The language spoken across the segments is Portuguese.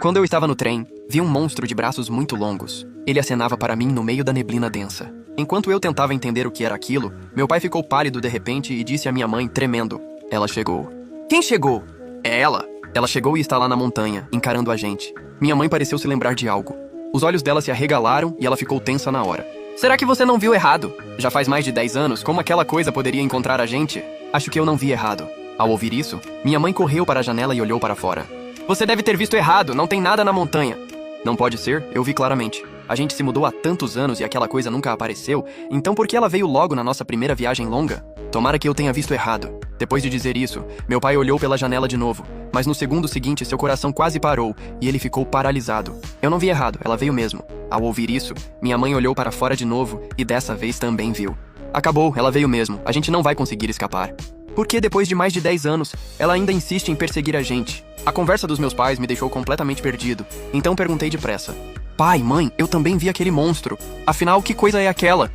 Quando eu estava no trem, vi um monstro de braços muito longos. Ele acenava para mim no meio da neblina densa. Enquanto eu tentava entender o que era aquilo, meu pai ficou pálido de repente e disse à minha mãe, tremendo: "Ela chegou." "Quem chegou?" "É ela." Ela chegou e está lá na montanha, encarando a gente. Minha mãe pareceu se lembrar de algo. Os olhos dela se arregalaram e ela ficou tensa na hora. "Será que você não viu errado? Já faz mais de 10 anos, como aquela coisa poderia encontrar a gente?" "Acho que eu não vi errado." Ao ouvir isso, minha mãe correu para a janela e olhou para fora. "Você deve ter visto errado, não tem nada na montanha." "Não pode ser, eu vi claramente. A gente se mudou há tantos anos e aquela coisa nunca apareceu, então por que ela veio logo na nossa primeira viagem longa? Tomara que eu tenha visto errado." Depois de dizer isso, meu pai olhou pela janela de novo, mas no segundo seguinte seu coração quase parou e ele ficou paralisado. "Eu não vi errado, ela veio mesmo." Ao ouvir isso, minha mãe olhou para fora de novo e dessa vez também viu. "Acabou, ela veio mesmo, a gente não vai conseguir escapar." Porque depois de mais de 10 anos, ela ainda insiste em perseguir a gente. A conversa dos meus pais me deixou completamente perdido, então perguntei depressa: "Pai, mãe, eu também vi aquele monstro. Afinal, que coisa é aquela?"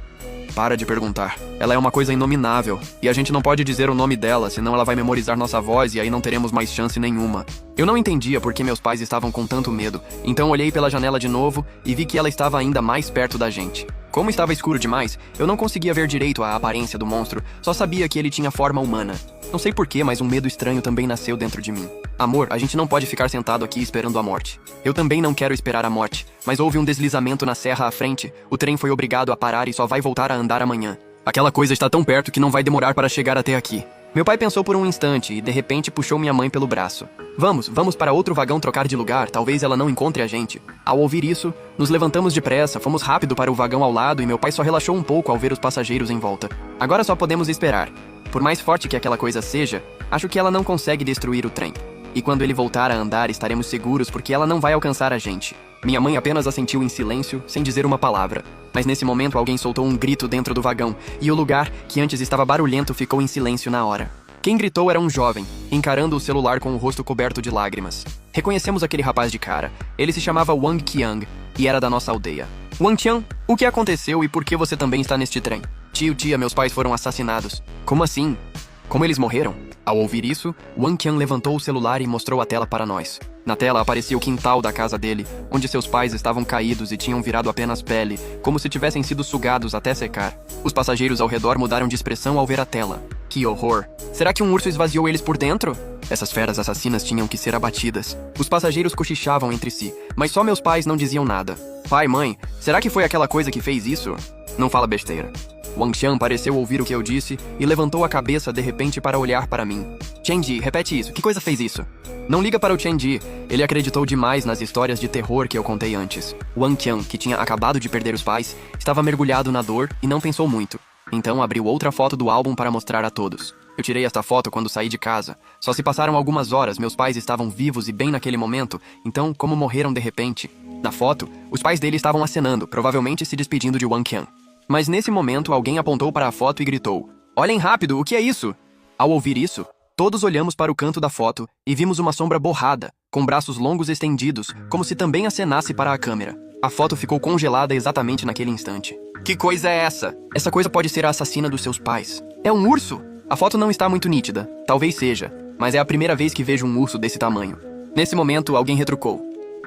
"Para de perguntar. Ela é uma coisa inominável, e a gente não pode dizer o nome dela, senão ela vai memorizar nossa voz e aí não teremos mais chance nenhuma." Eu não entendia por que meus pais estavam com tanto medo, então olhei pela janela de novo e vi que ela estava ainda mais perto da gente. Como estava escuro demais, eu não conseguia ver direito a aparência do monstro, só sabia que ele tinha forma humana. Não sei porquê, mas um medo estranho também nasceu dentro de mim. "Amor, a gente não pode ficar sentado aqui esperando a morte." "Eu também não quero esperar a morte, mas houve um deslizamento na serra à frente, o trem foi obrigado a parar e só vai voltar a andar amanhã. Aquela coisa está tão perto que não vai demorar para chegar até aqui." Meu pai pensou por um instante e de repente puxou minha mãe pelo braço. Vamos para outro vagão trocar de lugar, talvez ela não encontre a gente." Ao ouvir isso, nos levantamos depressa, fomos rápido para o vagão ao lado e meu pai só relaxou um pouco ao ver os passageiros em volta. "Agora só podemos esperar. Por mais forte que aquela coisa seja, acho que ela não consegue destruir o trem. E quando ele voltar a andar, estaremos seguros porque ela não vai alcançar a gente." Minha mãe apenas assentiu em silêncio, sem dizer uma palavra. Mas nesse momento alguém soltou um grito dentro do vagão, e o lugar, que antes estava barulhento, ficou em silêncio na hora. Quem gritou era um jovem, encarando o celular com o rosto coberto de lágrimas. Reconhecemos aquele rapaz de cara. Ele se chamava Wang Qiang, e era da nossa aldeia. "Wang Qiang, o que aconteceu e por que você também está neste trem?" "Tio, tia, meus pais foram assassinados." "Como assim? Como eles morreram?" Ao ouvir isso, Wang Qiang levantou o celular e mostrou a tela para nós. Na tela aparecia o quintal da casa dele, onde seus pais estavam caídos e tinham virado apenas pele, como se tivessem sido sugados até secar. Os passageiros ao redor mudaram de expressão ao ver a tela. Que horror! Será que um urso esvaziou eles por dentro? Essas feras assassinas tinham que ser abatidas. Os passageiros cochichavam entre si, mas só meus pais não diziam nada. "Pai, mãe, será que foi aquela coisa que fez isso?" "Não fala besteira." Wang Qiang pareceu ouvir o que eu disse e levantou a cabeça de repente para olhar para mim. "Chenji, repete isso. Que coisa fez isso?" "Não liga para o Chenji. Ele acreditou demais nas histórias de terror que eu contei antes." Wang Qiang, que tinha acabado de perder os pais, estava mergulhado na dor e não pensou muito. Então abriu outra foto do álbum para mostrar a todos. "Eu tirei esta foto quando saí de casa. Só se passaram algumas horas, meus pais estavam vivos e bem naquele momento, então como morreram de repente?" Na foto, os pais dele estavam acenando, provavelmente se despedindo de Wang Qiang. Mas nesse momento alguém apontou para a foto e gritou: "Olhem rápido, o que é isso?" Ao ouvir isso, todos olhamos para o canto da foto e vimos uma sombra borrada, com braços longos estendidos, como se também acenasse para a câmera. A foto ficou congelada exatamente naquele instante. "Que coisa é essa?" "Essa coisa pode ser a assassina dos seus pais." "É um urso?" A foto não está muito nítida, talvez seja, mas é a primeira vez que vejo um urso desse tamanho. Nesse momento, alguém retrucou: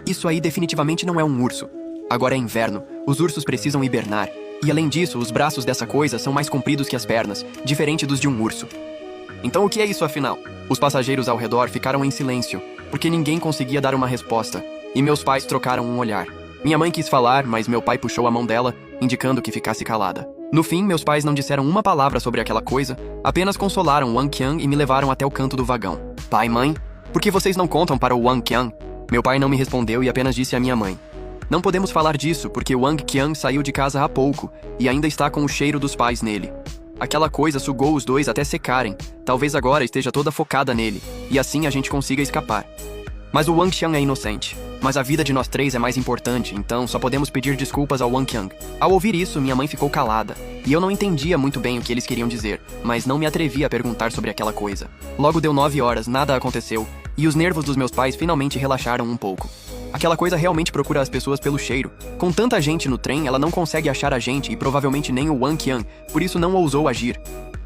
"Isso aí definitivamente não é um urso. Agora é inverno, os ursos precisam hibernar. E além disso, os braços dessa coisa são mais compridos que as pernas, diferente dos de um urso." "Então o que é isso afinal?" Os passageiros ao redor ficaram em silêncio, porque ninguém conseguia dar uma resposta, e meus pais trocaram um olhar. Minha mãe quis falar, mas meu pai puxou a mão dela, indicando que ficasse calada. No fim, meus pais não disseram uma palavra sobre aquela coisa, apenas consolaram Wang Qiang e me levaram até o canto do vagão. "Pai, mãe, por que vocês não contam para o Wang Qiang?" Meu pai não me respondeu e apenas disse à minha mãe: "Não podemos falar disso porque Wang Qiang saiu de casa há pouco e ainda está com o cheiro dos pais nele. Aquela coisa sugou os dois até secarem. Talvez agora esteja toda focada nele, e assim a gente consiga escapar. Mas o Wang Qiang é inocente. Mas a vida de nós três é mais importante, então só podemos pedir desculpas ao Wang Qiang." Ao ouvir isso, minha mãe ficou calada, e eu não entendia muito bem o que eles queriam dizer, mas não me atrevi a perguntar sobre aquela coisa. Logo deu 9 horas, nada aconteceu, e os nervos dos meus pais finalmente relaxaram um pouco. Aquela coisa realmente procura as pessoas pelo cheiro. Com tanta gente no trem, ela não consegue achar a gente e provavelmente nem o Wang Qiang, por isso não ousou agir.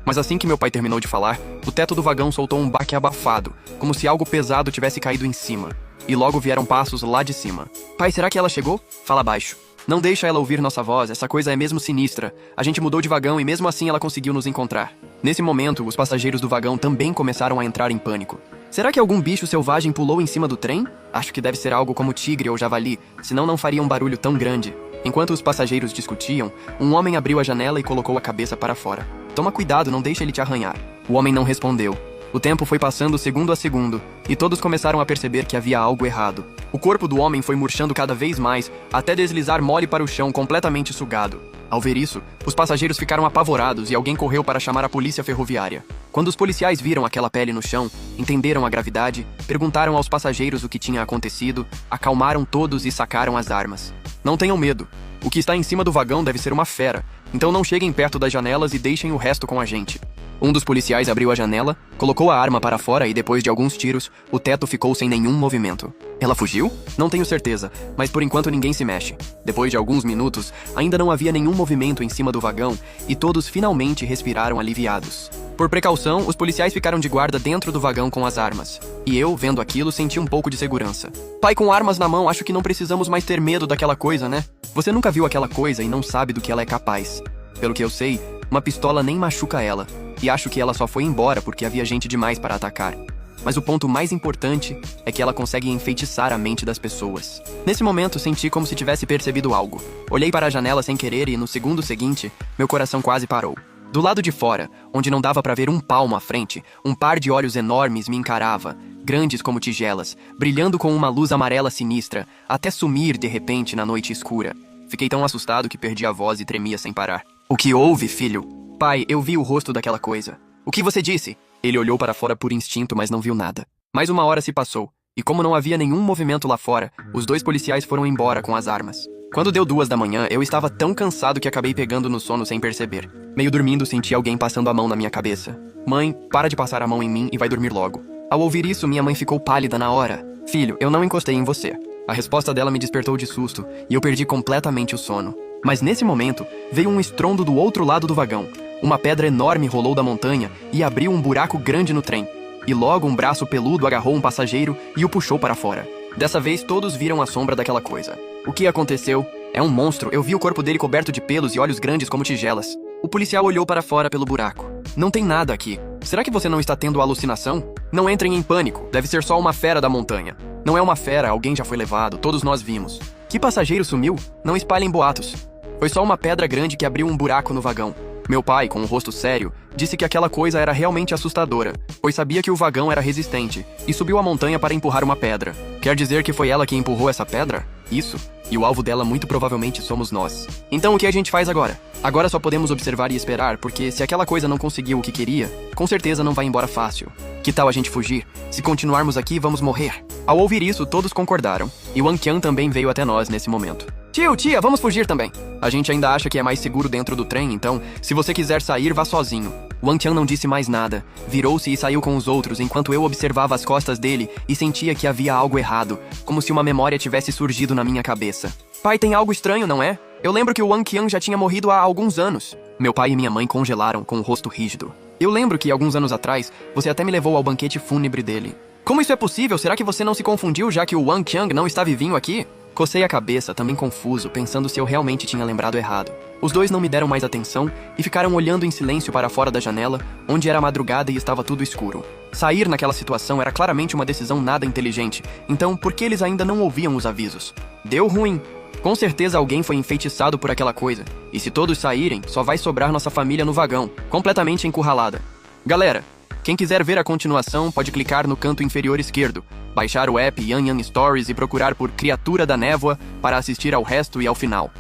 Mas assim que meu pai terminou de falar, o teto do vagão soltou um baque abafado, como se algo pesado tivesse caído em cima. e logo vieram passos lá de cima. Pai, será que ela chegou? Fala baixo. Não deixa ela ouvir nossa voz, essa coisa é mesmo sinistra. A gente mudou de vagão e mesmo assim ela conseguiu nos encontrar. Nesse momento, os passageiros do vagão também começaram a entrar em pânico. Será que algum bicho selvagem pulou em cima do trem? Acho que deve ser algo como tigre ou javali, senão não faria um barulho tão grande. Enquanto os passageiros discutiam, um homem abriu a janela e colocou a cabeça para fora. Toma cuidado, não deixe ele te arranhar. O homem não respondeu. O tempo foi passando segundo a segundo, e todos começaram a perceber que havia algo errado. O corpo do homem foi murchando cada vez mais, até deslizar mole para o chão, completamente sugado. Ao ver isso, os passageiros ficaram apavorados e alguém correu para chamar a polícia ferroviária. Quando os policiais viram aquela pele no chão, entenderam a gravidade, perguntaram aos passageiros o que tinha acontecido, acalmaram todos e sacaram as armas. Não tenham medo. O que está em cima do vagão deve ser uma fera, então não cheguem perto das janelas e deixem o resto com a gente. Um dos policiais abriu a janela, colocou a arma para fora e depois de alguns tiros, o teto ficou sem nenhum movimento. Ela fugiu? Não tenho certeza, mas por enquanto ninguém se mexe. Depois de alguns minutos, ainda não havia nenhum movimento em cima do vagão e todos finalmente respiraram aliviados. Por precaução, os policiais ficaram de guarda dentro do vagão com as armas. E eu, vendo aquilo, senti um pouco de segurança. Pai, com armas na mão, acho que não precisamos mais ter medo daquela coisa, né? Você nunca viu aquela coisa e não sabe do que ela é capaz. Pelo que eu sei, uma pistola nem machuca ela. E acho que ela só foi embora porque havia gente demais para atacar. Mas o ponto mais importante é que ela consegue enfeitiçar a mente das pessoas. Nesse momento, senti como se tivesse percebido algo. Olhei para a janela sem querer e, no segundo seguinte, meu coração quase parou. Do lado de fora, onde não dava para ver um palmo à frente, um par de olhos enormes me encarava, grandes como tigelas, brilhando com uma luz amarela sinistra, até sumir de repente na noite escura. Fiquei tão assustado que perdi a voz e tremia sem parar. O que houve, filho? Pai, eu vi o rosto daquela coisa. O que você disse? Ele olhou para fora por instinto, mas não viu nada. Mais uma hora se passou, e como não havia nenhum movimento lá fora, os dois policiais foram embora com as armas. Quando deu 2 da manhã, eu estava tão cansado que acabei pegando no sono sem perceber. Meio dormindo, senti alguém passando a mão na minha cabeça. Mãe, para de passar a mão em mim e vai dormir logo. Ao ouvir isso, minha mãe ficou pálida na hora. Filho, eu não encostei em você. A resposta dela me despertou de susto, e eu perdi completamente o sono. Mas nesse momento, veio um estrondo do outro lado do vagão. Uma pedra enorme rolou da montanha e abriu um buraco grande no trem. E logo um braço peludo agarrou um passageiro e o puxou para fora. Dessa vez todos viram a sombra daquela coisa. O que aconteceu? É um monstro, eu vi o corpo dele coberto de pelos e olhos grandes como tigelas. O policial olhou para fora pelo buraco. Não tem nada aqui. Será que você não está tendo alucinação? Não entrem em pânico, deve ser só uma fera da montanha. Não é uma fera, alguém já foi levado, todos nós vimos. Que passageiro sumiu? Não espalhem boatos. Foi só uma pedra grande que abriu um buraco no vagão. Meu pai, com um rosto sério, disse que aquela coisa era realmente assustadora, pois sabia que o vagão era resistente, e subiu a montanha para empurrar uma pedra. Quer dizer que foi ela que empurrou essa pedra? Isso. E o alvo dela muito provavelmente somos nós. Então o que a gente faz agora? Agora só podemos observar e esperar, porque se aquela coisa não conseguiu o que queria, com certeza não vai embora fácil. Que tal a gente fugir? Se continuarmos aqui, vamos morrer. Ao ouvir isso, todos concordaram, e Wang Qiang também veio até nós nesse momento. Tio, tia, vamos fugir também. A gente ainda acha que é mais seguro dentro do trem, então, se você quiser sair, vá sozinho. Wang Qiang não disse mais nada. Virou-se e saiu com os outros, enquanto eu observava as costas dele e sentia que havia algo errado, como se uma memória tivesse surgido na minha cabeça. Pai, tem algo estranho, não é? Eu lembro que o Wang Qiang já tinha morrido há alguns anos. Meu pai e minha mãe congelaram com o rosto rígido. Eu lembro que, alguns anos atrás, você até me levou ao banquete fúnebre dele. Como isso é possível? Será que você não se confundiu já que o Wang Qiang não está vivinho aqui? Cocei a cabeça, também confuso, pensando se eu realmente tinha lembrado errado. Os dois não me deram mais atenção e ficaram olhando em silêncio para fora da janela, onde era madrugada e estava tudo escuro. Sair naquela situação era claramente uma decisão nada inteligente, então por que eles ainda não ouviam os avisos? Deu ruim. Com certeza alguém foi enfeitiçado por aquela coisa, e se todos saírem, só vai sobrar nossa família no vagão, completamente encurralada. Galera, quem quiser ver a continuação pode clicar no canto inferior esquerdo, baixar o app Yan Yan Stories e procurar por Criatura da Névoa para assistir ao resto e ao final.